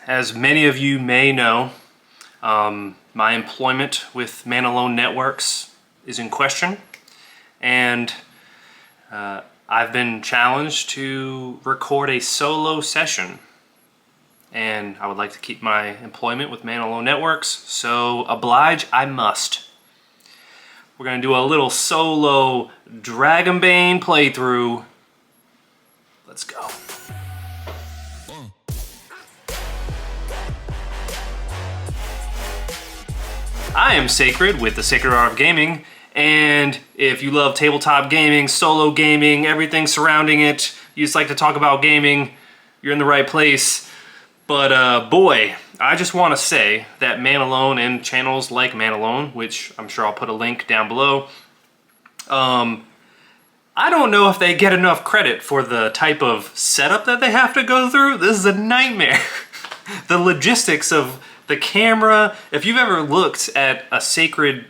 as many of you may know, my employment with Man Alone Networks is in question, and I've been challenged to record a solo session, and I would like to keep my employment with Man Alone Networks, so oblige I must. We're gonna do a little solo Dragonbane playthrough. Let's go. I am Sacred with the Sacred Art of Gaming, and if you love tabletop gaming, solo gaming, everything surrounding it, you just like to talk about gaming, you're in the right place. But boy, I just want to say that Man Alone and channels like Man Alone, which I'm sure I'll put a link down below, I don't know if they get enough credit for the type of setup that they have to go through. This is a nightmare. The logistics of the camera. If you've ever looked at a Sacred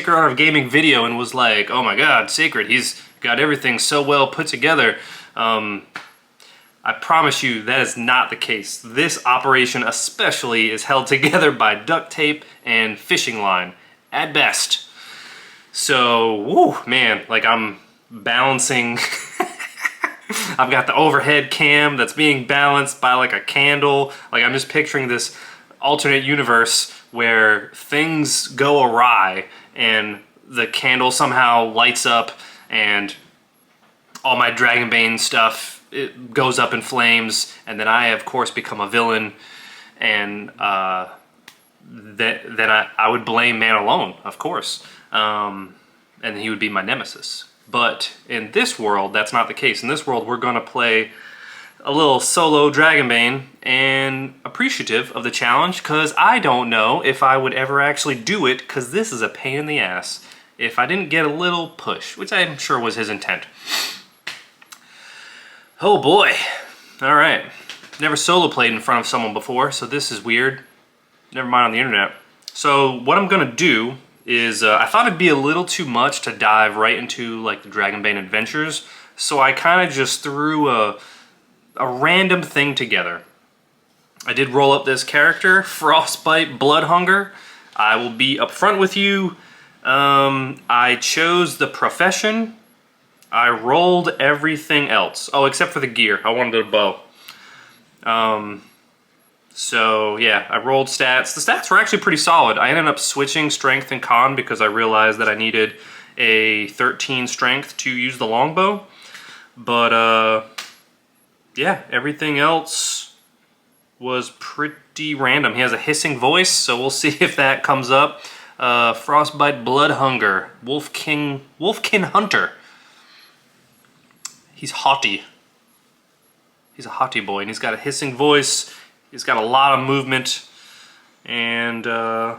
Art of Gaming video and was like, oh my god, Sacred, he's got everything so well put together, I promise you that is not the case. This operation especially is held together by duct tape and fishing line, at best. So, woo, man, like I'm balancing. I've got the overhead cam that's being balanced by like a candle. Like I'm just picturing this alternate universe where things go awry and the candle somehow lights up and all my Dragonbane stuff, it goes up in flames, and then I of course become a villain, and then I would blame Man Alone, of course, and he would be my nemesis. But in this world, that's not the case. In this world, we're gonna play a little solo Dragonbane, and appreciative of the challenge, because I don't know if I would ever actually do it, because this is a pain in the ass if I didn't get a little push, which I'm sure was his intent. Oh boy. Alright. Never solo played in front of someone before, so this is weird. Never mind on the internet. So what I'm gonna do is, I thought it'd be a little too much to dive right into like the Dragonbane adventures, so I kind of just threw a random thing together. I did roll up this character, Frostbite Bloodhunger. I will be upfront with you. I chose the profession. I rolled everything else. Oh, except for the gear. I wanted a bow. So yeah, I rolled stats. The stats were actually pretty solid. I ended up switching strength and con because I realized that I needed a 13 strength to use the longbow. But yeah, everything else was pretty random. He has a hissing voice, so we'll see if that comes up. Frostbite Bloodhunger, Wolfkin Hunter. He's haughty. He's a haughty boy, and he's got a hissing voice. He's got a lot of movement, and yeah,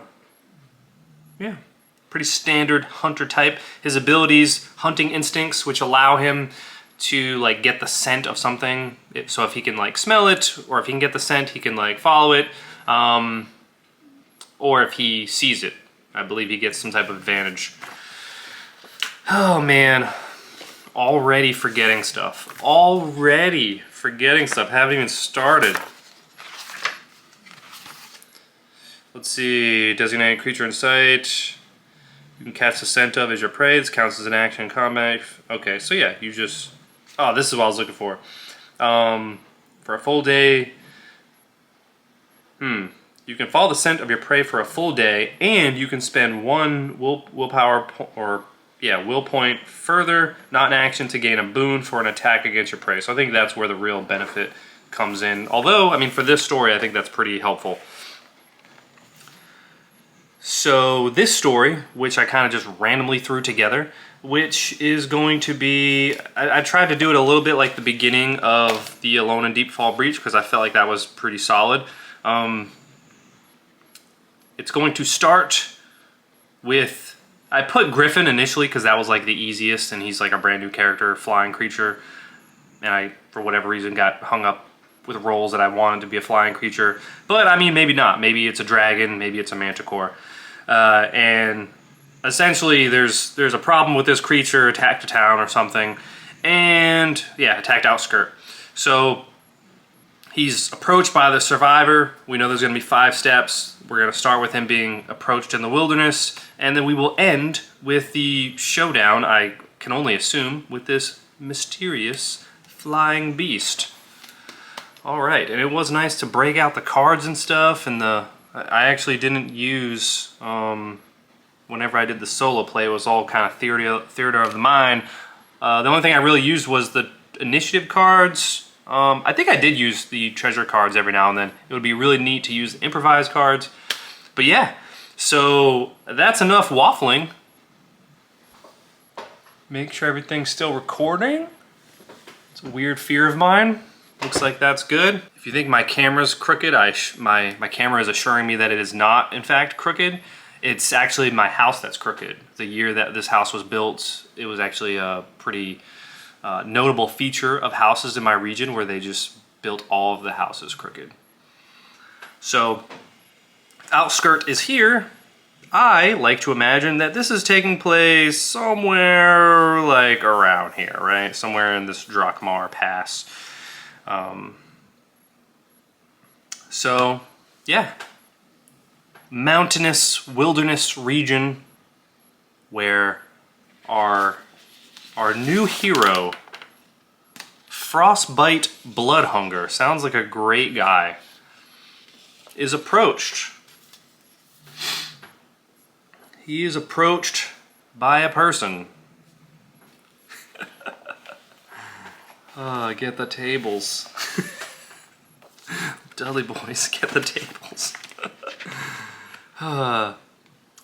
pretty standard hunter type. His abilities, hunting instincts, which allow him to like get the scent of something. So if he can like smell it, or if he can get the scent, he can like follow it, or if he sees it, I believe he gets some type of advantage. Oh man, already forgetting stuff. Already forgetting stuff. Haven't even started. Let's see. Designated creature in sight. You can cast the scent of as your prey. This counts as an action in combat. Okay, so yeah, you just. Oh, this is what I was looking for. For a full day. You can follow the scent of your prey for a full day, and you can spend one willpower will point further, not an action, to gain a boon for an attack against your prey. So I think that's where the real benefit comes in. Although, I mean, for this story, I think that's pretty helpful. So this story, which I kind of just randomly threw together, which is going to be, I tried to do it a little bit like the beginning of the Alone in Deepfall Breach, because I felt like that was pretty solid. It's going to start with, I put Griffin initially because that was like the easiest, and he's like a brand new character, flying creature, and I, for whatever reason, got hung up with roles that I wanted to be a flying creature. But I mean, maybe not. Maybe it's a dragon, maybe it's a manticore. And essentially there's a problem with this creature, attacked a town or something, and yeah, attacked outskirt. So He's approached by the survivor. We know there's going to be 5 steps. We're going to start with him being approached in the wilderness, and then we will end with the showdown, I can only assume, with this mysterious flying beast. Alright, and it was nice to break out the cards and stuff, and I actually didn't use, whenever I did the solo play, it was all kind of theater of the mind. The only thing I really used was the initiative cards. I think I did use the treasure cards every now and then. It would be really neat to use the improvised cards. But yeah, so that's enough waffling. Make sure everything's still recording. It's a weird fear of mine. Looks like that's good. If you think my camera's crooked, my camera is assuring me that it is not, in fact, crooked. It's actually my house that's crooked. The year that this house was built, it was actually a pretty notable feature of houses in my region where they just built all of the houses crooked. So, outskirt is here. I like to imagine that this is taking place somewhere like around here, right? Somewhere in this Drakmar Pass. So, yeah. Mountainous wilderness region where our new hero, Frostbite Bloodhunger, sounds like a great guy, is approached. He is approached by a person. Get the tables. Dudley boys, get the tables.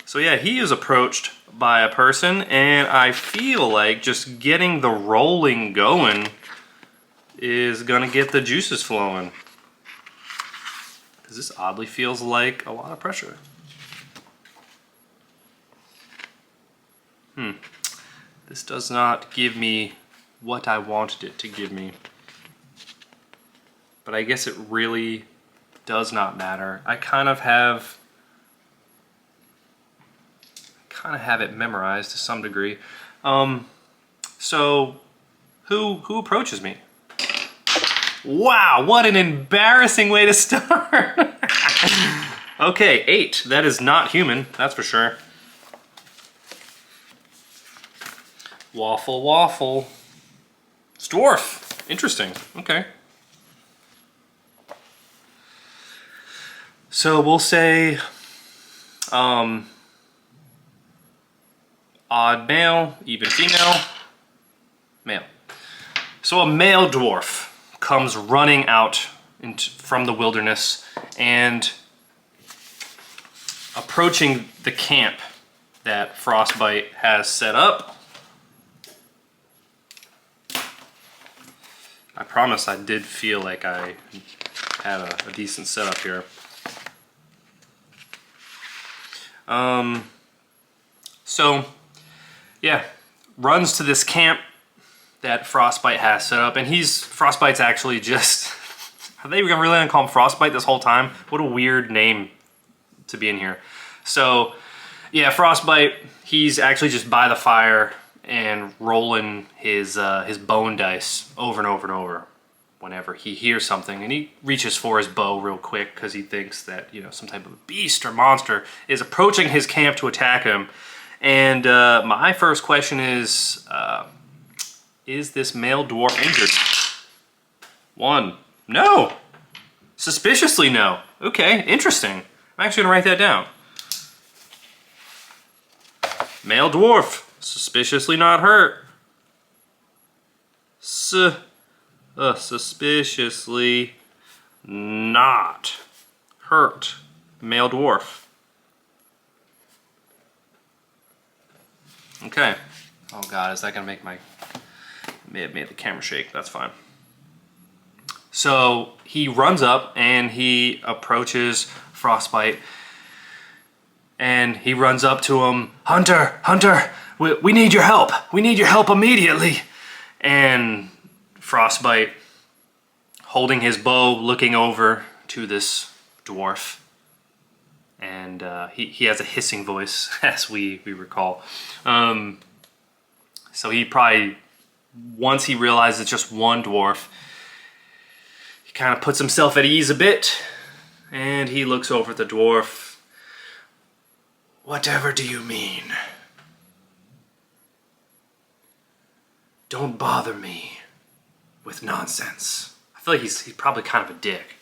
So yeah, he is approached by a person, and I feel like just getting the rolling going is gonna get the juices flowing. Because this oddly feels like a lot of pressure. This does not give me what I wanted it to give me. But I guess it really does not matter. I kind of have it memorized to some degree. So who approaches me? Wow, what an embarrassing way to start. Okay, 8. That is not human, that's for sure. Waffle, waffle. It's dwarf. Interesting. Okay. So we'll say odd male, even female, male. So a male dwarf comes running out from the wilderness and approaching the camp that Frostbite has set up. I promise I did feel like I had a decent setup here. So, yeah, runs to this camp that Frostbite has set up, and Frostbite's actually just, are they really gonna call him Frostbite this whole time? What a weird name to be in here. So, yeah, Frostbite, he's actually just by the fire and rolling his bone dice over and over and over whenever he hears something, and he reaches for his bow real quick because he thinks that, you know, some type of beast or monster is approaching his camp to attack him. And my first question is this male dwarf injured? 1, no. Suspiciously no. Okay, interesting. I'm actually gonna write that down. Male dwarf, suspiciously not hurt. Suspiciously not hurt. Male dwarf. Okay. Oh god, is that gonna make may have made the camera shake, that's fine. So he runs up and he approaches Frostbite, and he runs up to him, Hunter, Hunter, we need your help. We need your help immediately. And Frostbite, holding his bow, looking over to this dwarf, and he has a hissing voice, as we recall. So he probably, once he realizes it's just one dwarf, he kind of puts himself at ease a bit, and he looks over at the dwarf. Whatever do you mean? Don't bother me with nonsense. I feel like he's probably kind of a dick.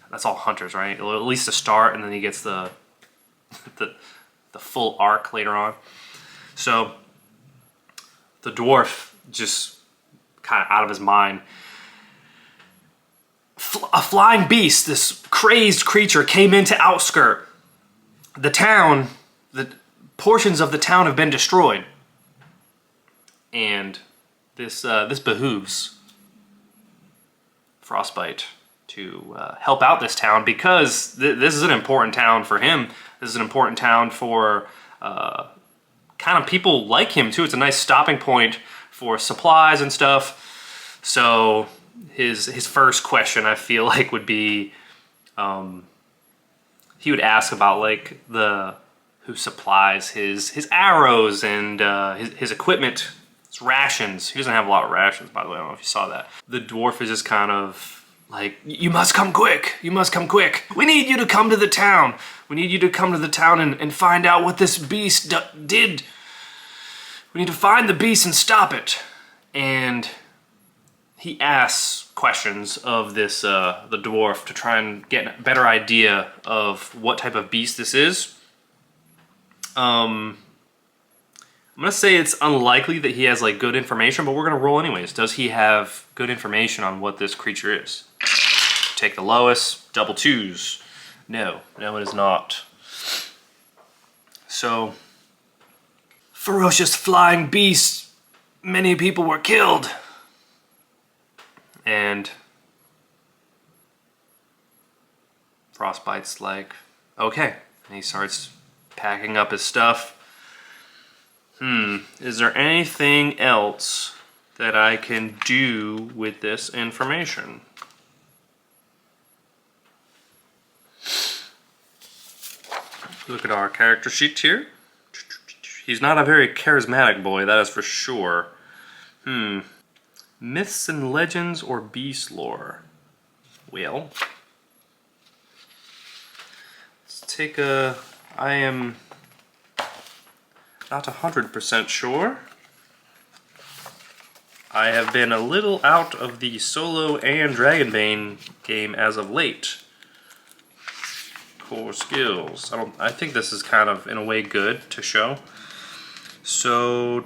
That's all hunters, right? At least to start, and then he gets the full arc later on. So the dwarf just kind of out of his mind. A flying beast, this crazed creature, came into Outskirt. The town, the portions of the town have been destroyed, and this behooves Frostbite to help out this town, because this is an important town for him. This is an important town for kind of people like him too. It's a nice stopping point for supplies and stuff. So his first question, I feel like, would be he would ask about like who supplies his arrows and his equipment. It's rations. He doesn't have a lot of rations, by the way. I don't know if you saw that. The dwarf is just kind of like, you must come quick. You must come quick. We need you to come to the town. We need you to come to the town and find out what this beast did. We need to find the beast and stop it. And he asks questions of the dwarf to try and get a better idea of what type of beast this is. I'm gonna say it's unlikely that he has like good information, but we're gonna roll anyways. Does he have good information on what this creature is? Take the lowest, double twos. No, it is not. So, ferocious flying beast, many people were killed. And Frostbite's like, okay. And he starts packing up his stuff. Is there anything else that I can do with this information? Look at our character sheet here. He's not a very charismatic boy, that is for sure. Myths and legends or beast lore? Well, let's take a... I am not 100% sure. I have been a little out of the solo and Dragonbane game as of late. Core skills. I think this is kind of in a way good to show. So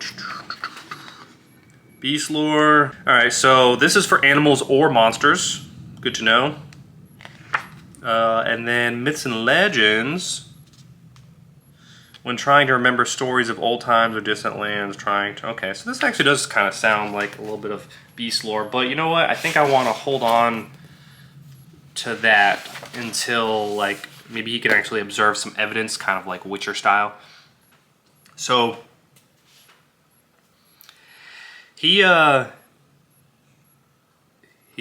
beast lore. Alright, so this is for animals or monsters. Good to know. And then myths and legends. When trying to remember stories of old times or distant lands, okay, so this actually does kind of sound like a little bit of beast lore, but you know what? I think I want to hold on to that until, like, maybe he can actually observe some evidence, kind of like Witcher style. So, he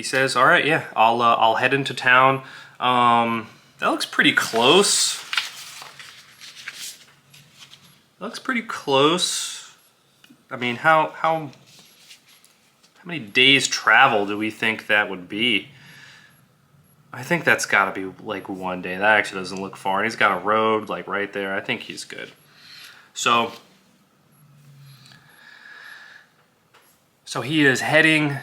says, all right, yeah, I'll head into town. That looks pretty close. Looks pretty close. I mean, how many days travel do we think that would be? I think that's got to be like one day. That actually doesn't look far. And he's got a road like right there. I think he's good. So he is heading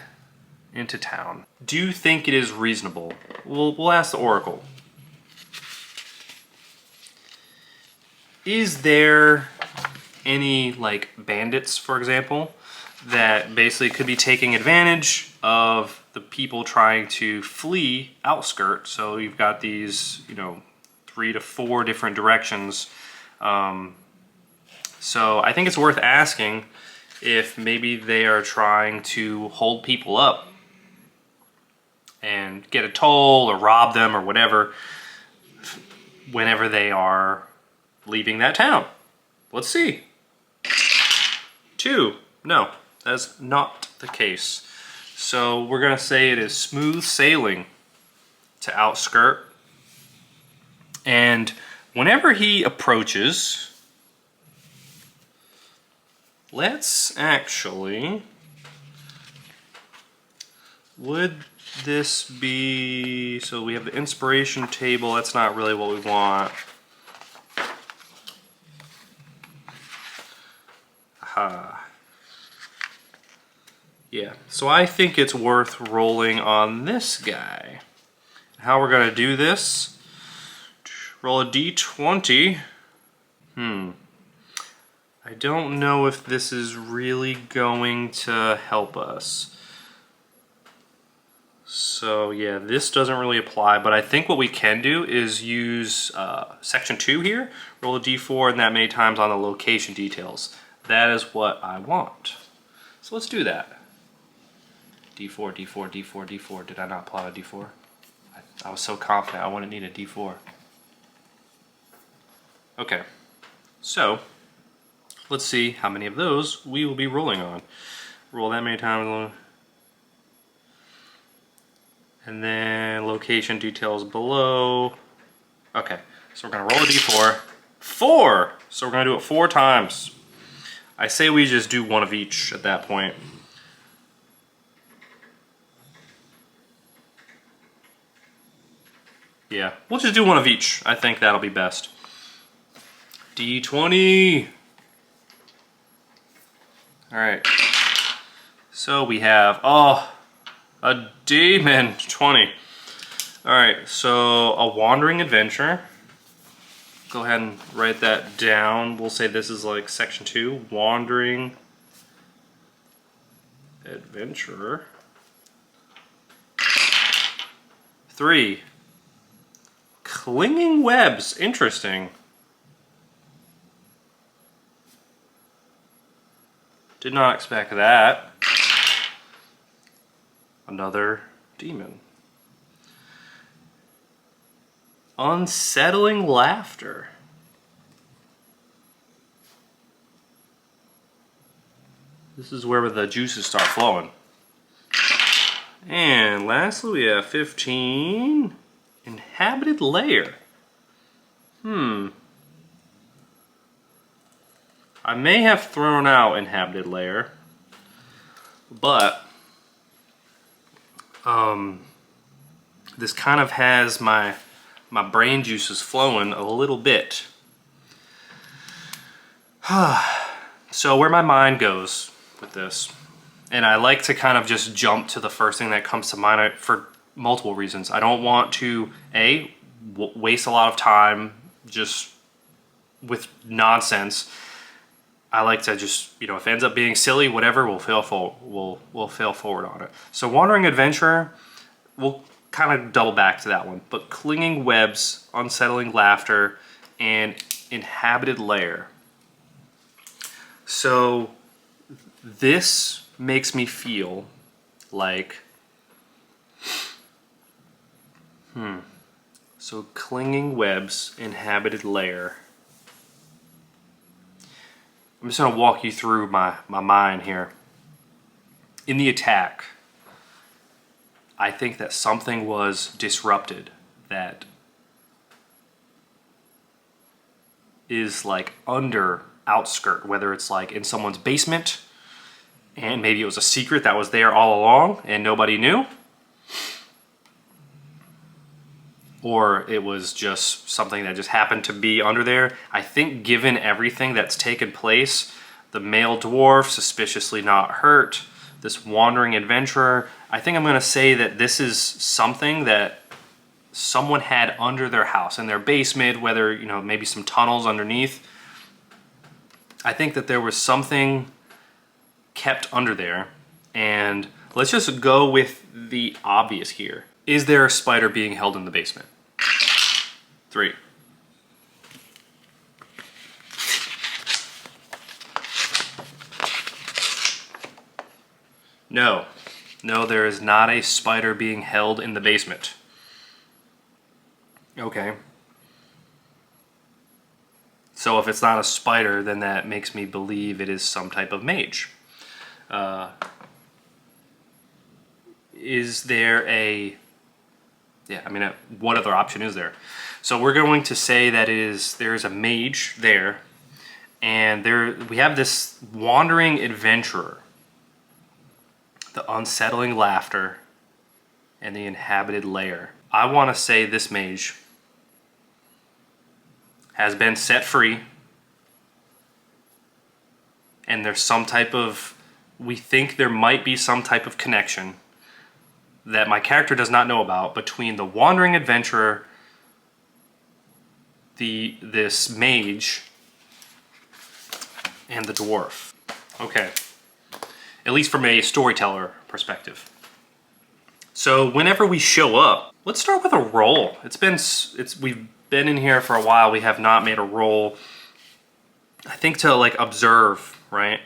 into town. Do you think it is reasonable? We'll ask the Oracle. Is there any like bandits, for example, that basically could be taking advantage of the people trying to flee Outskirt? So you've got these, 3 to 4 different directions. So I think it's worth asking if maybe they are trying to hold people up and get a toll or rob them or whatever whenever they are leaving that town. Let's see. 2. No, that's not the case. So we're gonna say it is smooth sailing to Outskirt. And whenever he approaches, let's would this be, so we have the inspiration table, that's not really what we want. Aha. Yeah, so I think it's worth rolling on this guy. How we're gonna do this, roll a d20. I don't know if this is really going to help us. So yeah, this doesn't really apply, but I think what we can do is use section 2 here, roll a d4 and that many times on the location details. That is what I want. So let's do that. d4, d4, d4, d4. Did I not plot a d4? I was so confident I wouldn't need a d4. Okay, so let's see how many of those we will be rolling on. Roll that many times. And then location details below. Okay, so we're gonna roll a d4. 4! So we're gonna do it 4 times. I say we just do one of each at that point. Yeah, we'll just do one of each. I think that'll be best. D20. Alright. So we have, a demon. 20. Alright, so a wandering adventure. Go ahead and write that down. We'll say this is like section 2. Wandering adventurer. 3. Clinging webs. Interesting. Did not expect that. Another demon. Unsettling laughter. This is where the juices start flowing. And lastly we have 15. Inhabited lair. I may have thrown out inhabited lair, but this kind of has my brain juices flowing a little bit. So where my mind goes with this, and I like to kind of just jump to the first thing that comes to mind for multiple reasons. I don't want to, waste a lot of time just with nonsense. I like to just, if it ends up being silly, whatever, we'll fail forward on it. So Wandering Adventurer, we'll kind of double back to that one. But Clinging Webs, Unsettling Laughter, and Inhabited Lair. So this makes me feel like, so Clinging Webs, Inhabited Lair. I'm just going to walk you through my mind here. In the attack, I think that something was disrupted that is like under outskirt, whether it's like in someone's basement and maybe it was a secret that was there all along and nobody knew, or it was just something that just happened to be under there. I think given everything that's taken place, the male dwarf suspiciously not hurt, this wandering adventurer, I think I'm gonna say that this is something that someone had under their house, in their basement, whether, maybe some tunnels underneath. I think that there was something kept under there, and let's just go with the obvious here. Is there a spider being held in the basement? 3. No. No, there is not a spider being held in the basement. Okay. So if it's not a spider, then that makes me believe it is some type of mage. Is there a... what other option is there? So we're going to say that there's a mage there, and we have this wandering adventurer, the unsettling laughter, and the inhabited lair. I want to say this mage has been set free, and there's some type of, we think there might be some type of connection that my character does not know about between the wandering adventurer, this mage, and the dwarf. Okay, at least from a storyteller perspective. So whenever we show up, let's start with a roll. We've been in here for a while. We have not made a roll, I think, to like observe, right?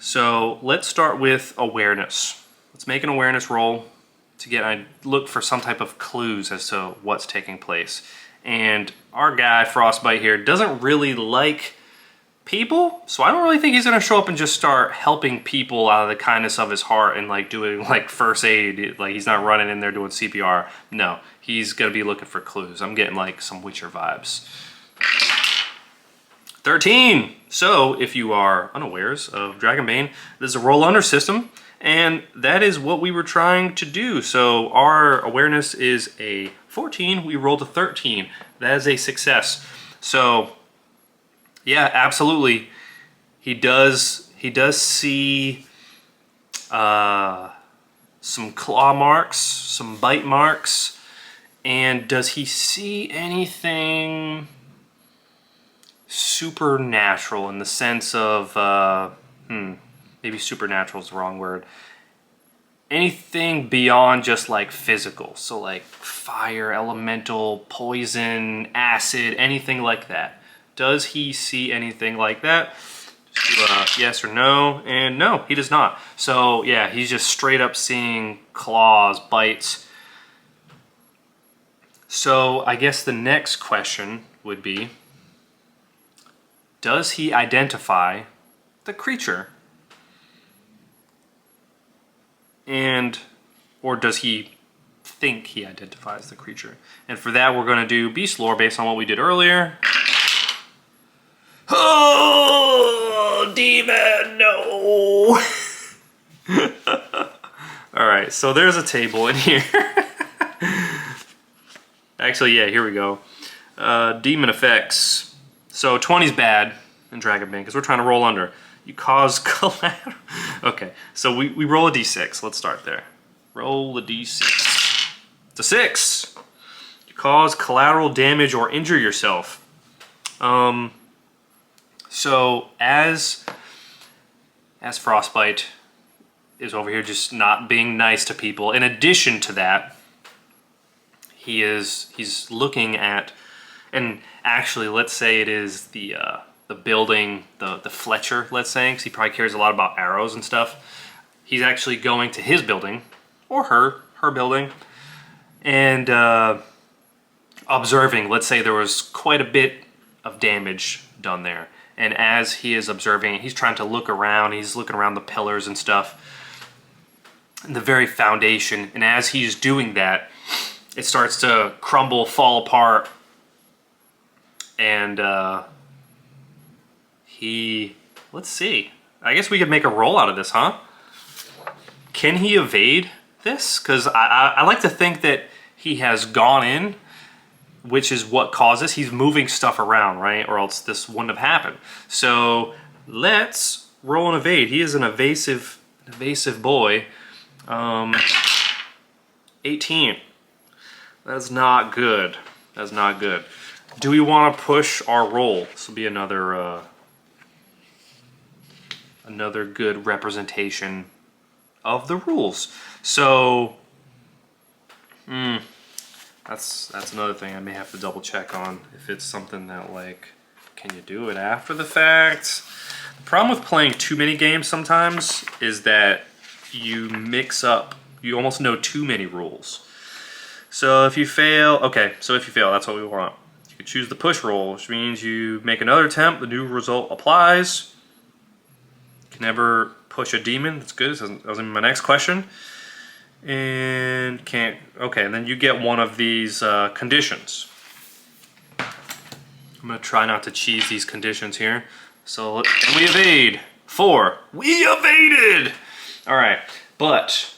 So let's start with awareness. Let's make an awareness roll to I look for some type of clues as to what's taking place. And our guy, Frostbite here, doesn't really like people, so I don't really think he's gonna show up and just start helping people out of the kindness of his heart and like doing like first aid. Like, he's not running in there doing CPR. No, he's gonna be looking for clues. I'm getting like some Witcher vibes. 13. So if you are unawares of Dragonbane, this is a roll under system, and that is what we were trying to do. So our awareness is a 14. We rolled a 13. That is a success. So yeah, absolutely. He does see some claw marks, some bite marks, and does he see anything supernatural in the sense of maybe supernatural is the wrong word. Anything beyond just like physical, so like fire, elemental, poison, acid, anything like that. Does he see anything like that? Just do a yes or no, and no, he does not. So yeah, he's just straight up seeing claws, bites. So I guess the next question would be, does he identify the creature? Or does he think he identifies the creature? And for that, we're gonna do beast lore based on what we did earlier. Oh, demon, no! All right, so there's a table in here. Actually, yeah, here we go. Demon effects. So 20's bad in Dragonbane because we're trying to roll under. You cause collateral. Okay, so we roll a d6. Let's start there. Roll a d6. It's a 6. You cause collateral damage or injure yourself. So as Frostbite is over here just not being nice to people, in addition to that, he's looking at, and actually let's say it is the building, the Fletcher, let's say, because he probably cares a lot about arrows and stuff. He's actually going to his building, or her building, and observing. Let's say there was quite a bit of damage done there. And as he is observing, he's trying to look around, he's looking around the pillars and stuff, and the very foundation, and as he's doing that, it starts to crumble, fall apart, and let's see. I guess we could make a roll out of this, huh? Can he evade this? Because I like to think that he has gone in, which is what causes, he's moving stuff around, right? Or else this wouldn't have happened. So let's roll an evade. He is an evasive boy. 18. That's not good. That's not good. Do we want to push our roll? This will be another good representation of the rules. So, that's another thing I may have to double check on, if it's something that, like, can you do it after the fact? The problem with playing too many games sometimes is that you mix up, you almost know too many rules. So if you fail, okay, so if you fail, that's what we want. You could choose the push roll, which means you make another attempt, the new result applies. You can never push a demon, that's good, that was my next question. And can't, okay, and then you get one of these conditions. I'm gonna try not to cheese these conditions here. So, and we evade. 4. We evaded! All right, but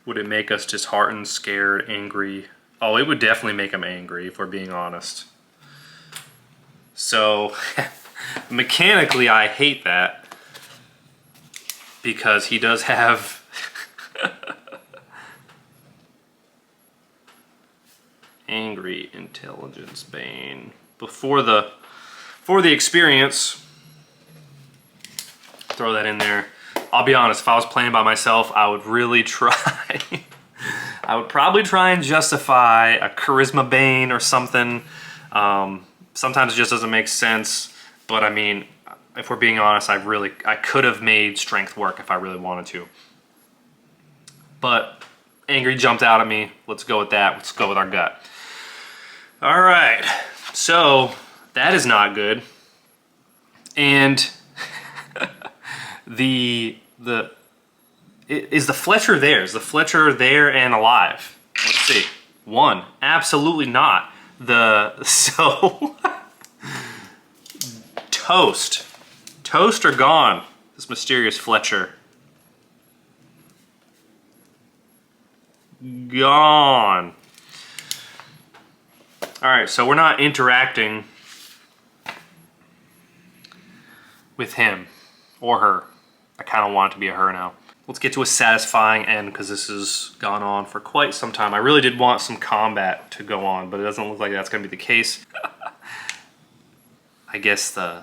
Would it make us disheartened, scared, angry? Oh, it would definitely make him angry, if we're being honest. So, mechanically, I hate that. Because he does have... Angry Intelligence Bane. For the experience, throw that in there. I'll be honest, if I was playing by myself, I would really try. I would probably try and justify a Charisma Bane or something. Sometimes it just doesn't make sense, but I mean, if we're being honest, I could have made Strength work if I really wanted to. But Angry jumped out at me. Let's go with that. Let's go with our gut. All right, so that is not good. And is the Fletcher there? Is the Fletcher there and alive? Let's see. 1, absolutely not. Toast or gone, this mysterious Fletcher. Gone. All right, so we're not interacting with him or her. I kind of want it to be a her now. Let's get to a satisfying end because this has gone on for quite some time. I really did want some combat to go on, but it doesn't look like that's going to be the case. I guess the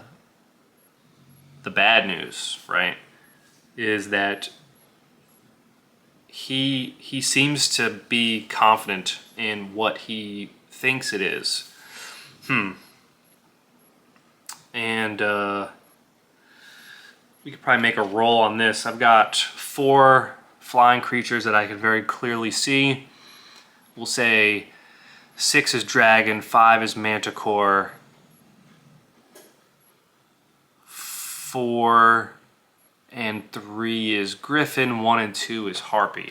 bad news, right, is that he seems to be confident in what he thinks it is. And we could probably make a roll on this. I've got 4 flying creatures that I can very clearly see. We'll say 6 is dragon, 5 is manticore, 4 and 3 is griffin, 1 and 2 is harpy.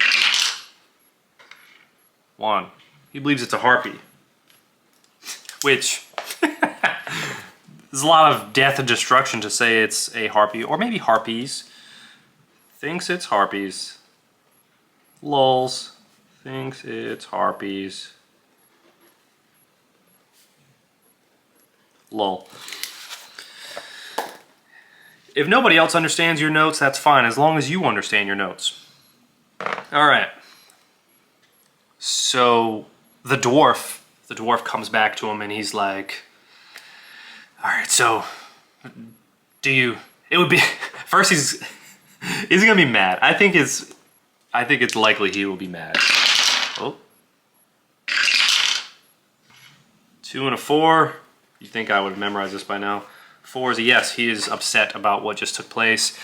1. He believes it's a harpy. Which, there's a lot of death and destruction to say it's a harpy, or maybe harpies. Thinks it's harpies. Lulz. Thinks it's harpies. Lol. If nobody else understands your notes, that's fine, as long as you understand your notes. Alright. So, the dwarf comes back to him and he's like, alright, so, it would be, first is he gonna be mad? I think it's likely he will be mad. Oh. 2 and a 4. You'd think I would have memorized this by now. 4 is a yes, he is upset about what just took place.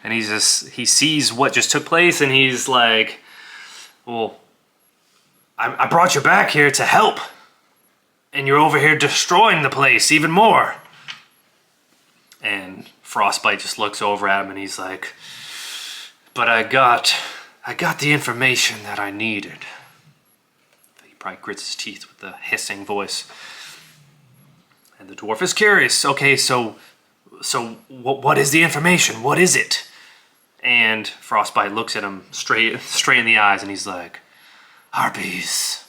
And he sees what just took place and he's like, well, I brought you back here to help. And you're over here destroying the place even more. And Frostbite just looks over at him and he's like, but I got the information that I needed. He probably grits his teeth with the hissing voice. And the dwarf is curious. Okay, so what is the information? What is it? And Frostbite looks at him straight in the eyes and he's like, harpies.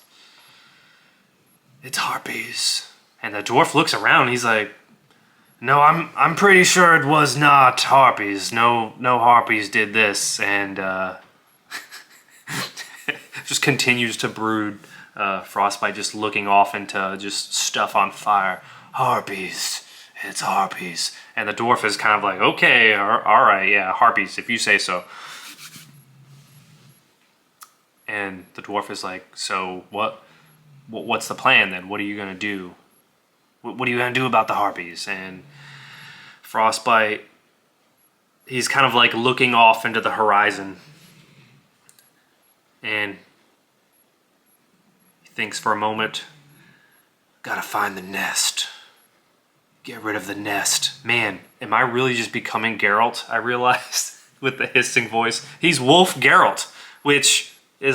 It's harpies. And the dwarf looks around and he's like, no, I'm pretty sure it was not harpies. No harpies did this. And just continues to brood. Frostbite just looking off into just stuff on fire. Harpies. It's harpies. And the dwarf is kind of like, okay, all right, yeah, harpies, if you say so. And the dwarf is like, so what's the plan then? What are you gonna do? What are you gonna do about the harpies? And Frostbite, he's kind of like looking off into the horizon. And he thinks for a moment, gotta find the nest. Get rid of the nest. Man, am I really just becoming Geralt? I realized with the hissing voice. He's Wolf Geralt, which is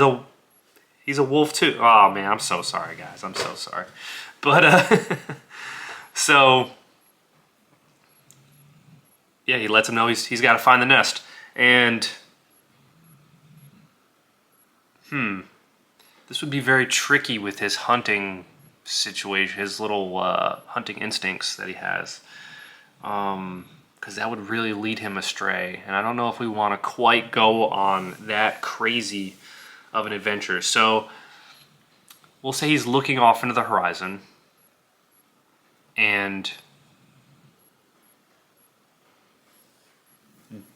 he's a wolf too. Oh man, I'm so sorry guys, I'm so sorry. But so yeah, he lets him know he's got to find the nest. And This would be very tricky with his hunting situation, his little hunting instincts that he has. Because that would really lead him astray. And I don't know if we want to quite go on that crazy of an adventure. So we'll say he's looking off into the horizon. And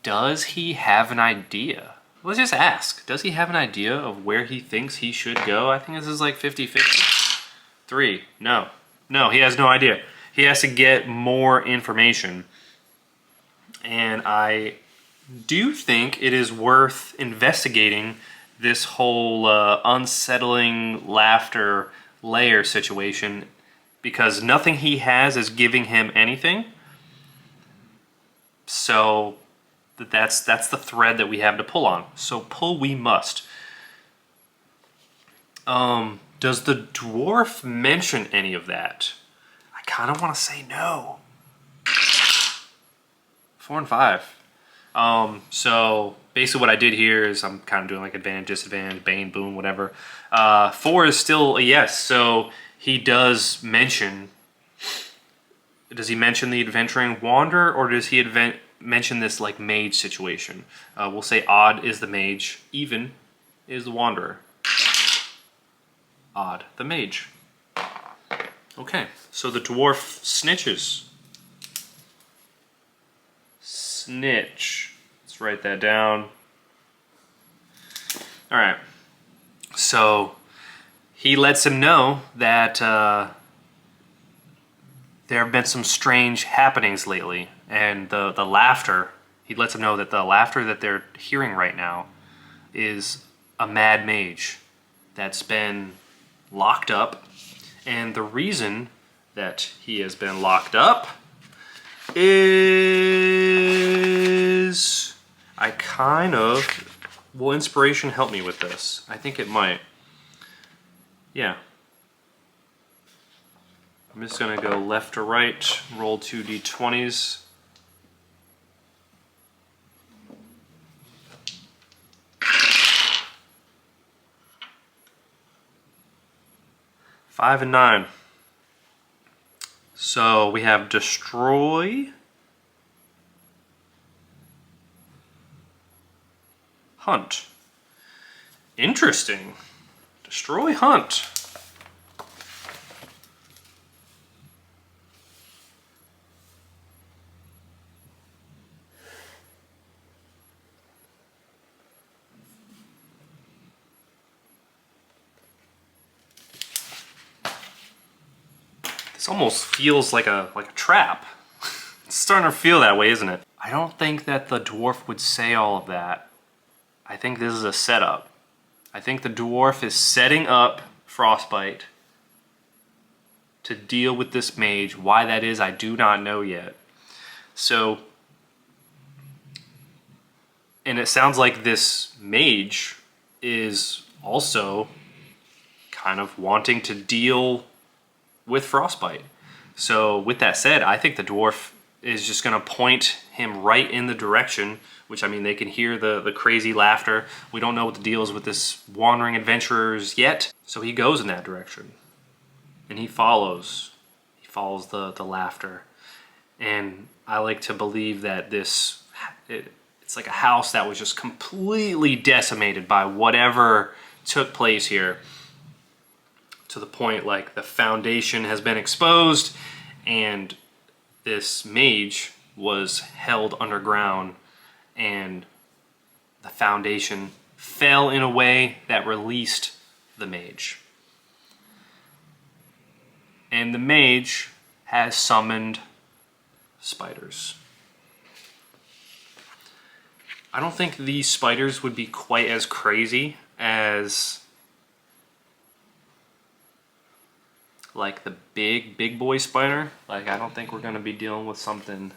does he have an idea? Let's just ask. Does he have an idea of where he thinks he should go? I think this is like 50-50. 3. No. No, he has no idea. He has to get more information. And I do think it is worth investigating this whole unsettling laughter layer situation, because nothing he has is giving him anything. So that's the thread that we have to pull on. So pull we must. Does the dwarf mention any of that? I kind of want to say no. 4 and 5. So basically what I did here is I'm kind of doing like advantage, disadvantage, bane, boom, whatever. 4 is still a yes. So he does mention. Does he mention the adventuring wander, or does he mention this like mage situation? We'll say odd is the mage, even is the wanderer. Odd, the mage. Okay, so the dwarf snitches. Snitch. Let's write that down. All right. So he lets him know that there have been some strange happenings lately, and the laughter. He lets him know that the laughter that they're hearing right now is a mad mage that's been locked up, and the reason that he has been locked up is will inspiration help me with this? I think it might. Yeah. I'm just gonna go left to right, roll 2 d20s. Five and 9. So we have destroy, hunt. Interesting. Destroy, hunt. This almost feels like a trap. It's starting to feel that way, isn't it? I don't think that the dwarf would say all of that. I think this is a setup. I think the dwarf is setting up Frostbite to deal with this mage. Why that is, I do not know yet. So, and it sounds like this mage is also kind of wanting to deal with Frostbite. So with that said, I think the dwarf is just going to point him right in the direction, which, I mean, they can hear the crazy laughter. We don't know what the deal is with this wandering adventurers yet. So he goes in that direction. And he follows. He follows the laughter. And I like to believe that it's like a house that was just completely decimated by whatever took place here. To the point like the foundation has been exposed and this mage was held underground, and the foundation fell in a way that released the mage. And the mage has summoned spiders. I don't think these spiders would be quite as crazy as like the big boy spider. Like, I don't think we're gonna be dealing with something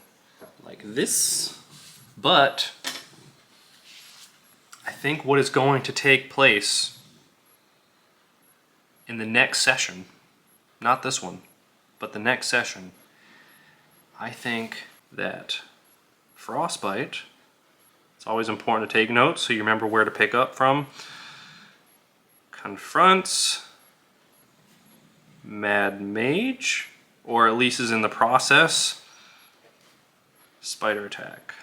like this, but I think what is going to take place in the next session, not this one, but the next session, I think that Frostbite, it's always important to take notes so you remember where to pick up from. confronts Mad Mage, or at least is in the process. Spider attack.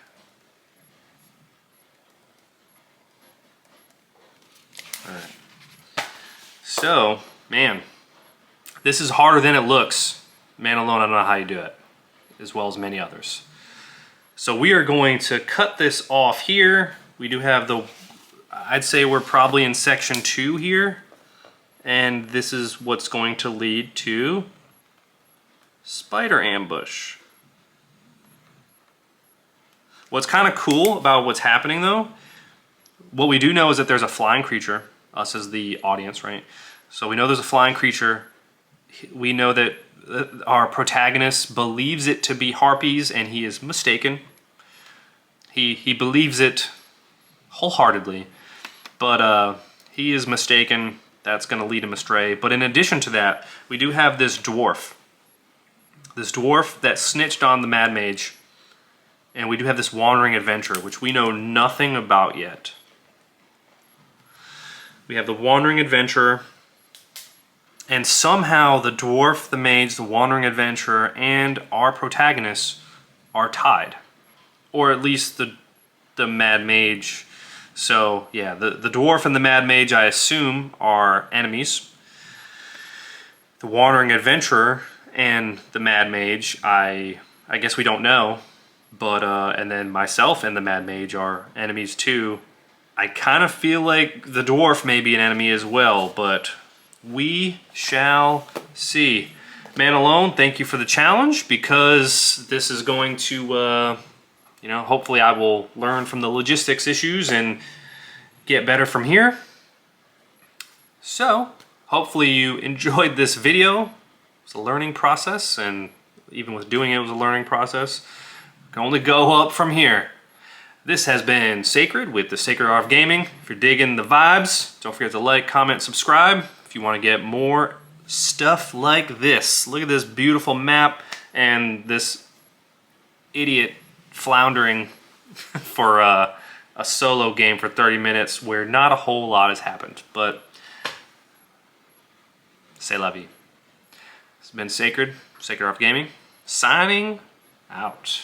Alright. So, man, this is harder than it looks. Man alone, I don't know how you do it, as well as many others. So we are going to cut this off here. We do have the, I'd say we're probably in section 2 here. And this is what's going to lead to Spider Ambush. What's kind of cool about what's happening though, what we do know is that there's a flying creature, us as the audience, right? So we know there's a flying creature. We know that our protagonist believes it to be harpies, and he is mistaken. He believes it wholeheartedly, but he is mistaken. That's going to lead him astray. But in addition to that, we do have this dwarf. This dwarf that snitched on the Mad Mage. And we do have this wandering adventurer, which we know nothing about yet. We have the wandering adventurer, and somehow the dwarf, the mage, the wandering adventurer, and our protagonist are tied. Or at least the Mad Mage. So yeah, the dwarf and the Mad Mage, I assume, are enemies. The wandering adventurer and the Mad Mage, I guess we don't know. But and then myself and the Mad Mage are enemies too. I kind of feel like the dwarf may be an enemy as well, but we shall see. Man alone, thank you for the challenge, because this is going to, you know, hopefully I will learn from the logistics issues and get better from here. So, hopefully you enjoyed this video. It's a learning process, and even with doing it, it was a learning process. Can only go up from here. This has been Sacred with the Sacred Art of Gaming. If you're digging the vibes, don't forget to like, comment, subscribe. If you want to get more stuff like this. Look at this beautiful map and this idiot floundering for a solo game for 30 minutes where not a whole lot has happened. But, c'est la vie. It's been Sacred, Sacred Art of Gaming, signing out.